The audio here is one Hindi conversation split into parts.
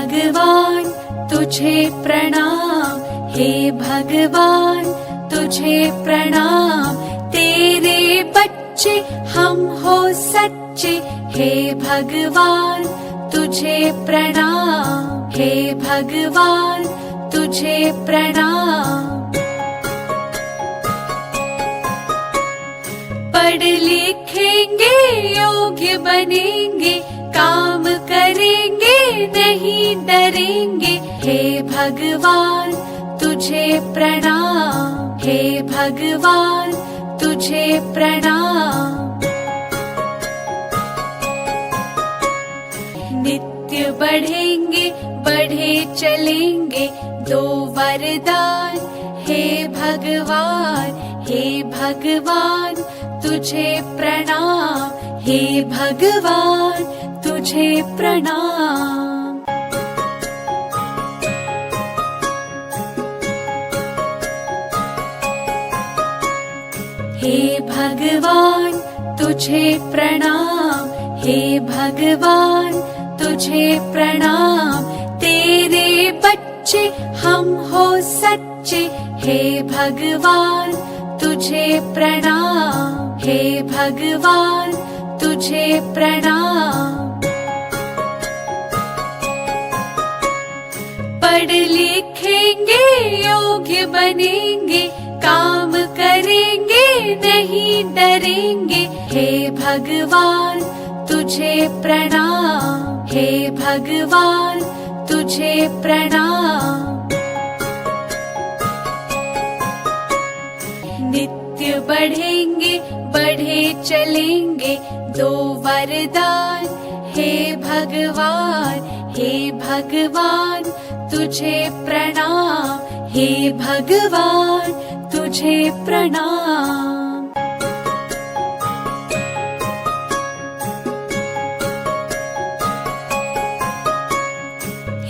भगवान तुझे प्रणाम, हे भगवान तुझे प्रणाम। तेरे बच्चे हम हो सच्चे, हे भगवान तुझे प्रणाम, हे भगवान तुझे प्रणाम। पढ़ लिखेंगे योग्य बनेंगे, काम करेंगे नहीं डरेंगे, हे भगवान तुझे प्रणाम, हे भगवान तुझे प्रणाम। नित्य बढ़ेंगे बढ़े चलेंगे, दो वरदान हे भगवान, हे भगवान तुझे प्रणाम, हे भगवान तुझे प्रणाम। हे भगवान तुझे प्रणाम, हे भगवान तुझे प्रणाम। तेरे बच्चे हम हो सच्चे, हे भगवान तुझे प्रणाम, हे भगवान तुझे प्रणाम। पढ़ लिखेंगे योग्य बनेंगे, काम करेंगे नहीं डरेंगे, हे भगवान तुझे प्रणाम, हे भगवान तुझे प्रणाम। नित्य बढ़ेंगे बढ़े चलेंगे, दो वरदान हे भगवान, हे भगवान तुझे प्रणाम, हे भगवान तुझे प्रणाम।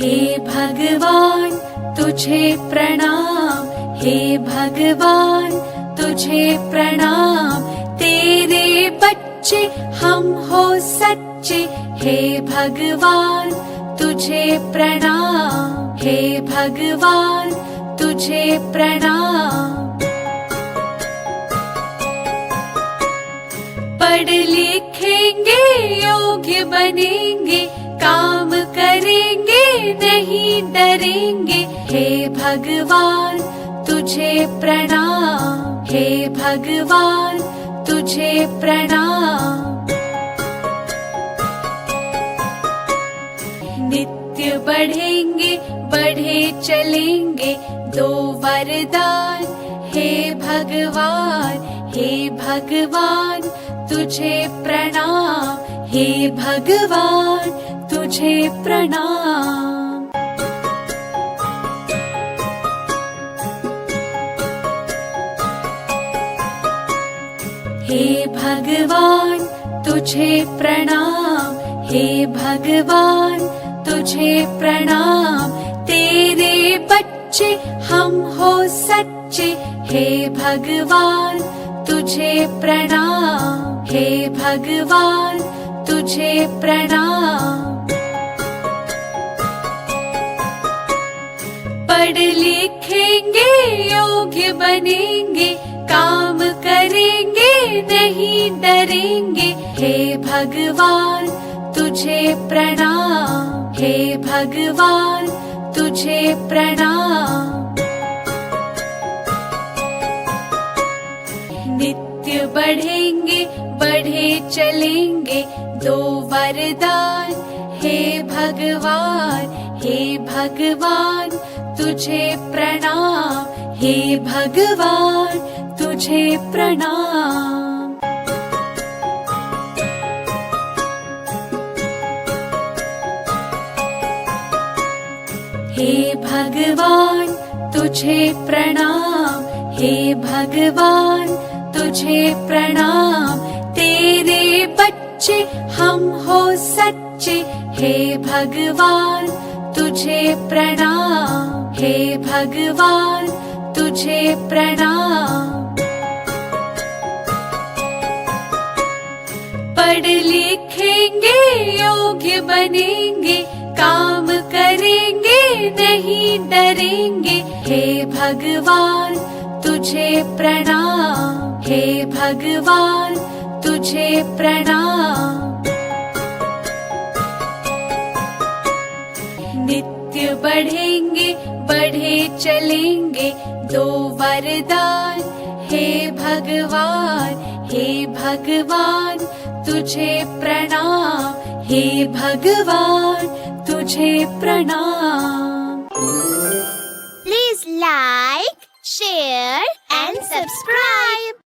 हे भगवान तुझे प्रणाम, हे भगवान तुझे प्रणाम। तेरे बच्चे हम हो सच्चे, हे भगवान तुझे प्रणाम, हे भगवान तुझे प्रणाम। पढ़ लिखेंगे योग्य बनेंगे, काम करेंगे नहीं डरेंगे, हे भगवान तुझे प्रणाम, हे भगवान तुझे प्रणाम। नित्य बढ़ेंगे बढ़े चलेंगे, दो वरदान हे भगवान, हे भगवान तुझे प्रणाम, हे भगवान तुझे प्रणाम। हे भगवान तुझे प्रणाम, हे भगवान तुझे प्रणाम। तेरे बच्चे हम हो सच्चे, हे भगवान तुझे प्रणाम, हे भगवान तुझे प्रणाम। पढ़ लिखेंगे योग्य बनेंगे, काम करेंगे नहीं डरेंगे, हे भगवान तुझे प्रणाम, हे भगवान तुझे प्रणाम। नित्य बढ़ेंगे बढ़े चलेंगे, दो वरदान हे भगवान, हे भगवान तुझे प्रणाम, हे भगवान तुझे प्रणाम। हे भगवान तुझे प्रणाम, हे भगवान तुझे प्रणाम। तेरे बच्चे हम हो सच्चे, हे भगवान तुझे प्रणाम, हे भगवान तुझे प्रणाम। पढ़ लिखेंगे योग्य बनेंगे, काम करेंगे नहीं डरेंगे। हे भगवान तुझे प्रणाम, हे भगवान तुझे प्रणाम। नित्य बढ़ेंगे बढ़े चलेंगे दो वरदान। हे भगवान तुझे प्रणाम, हे भगवान तुझे प्रणाम। Please like, share and subscribe.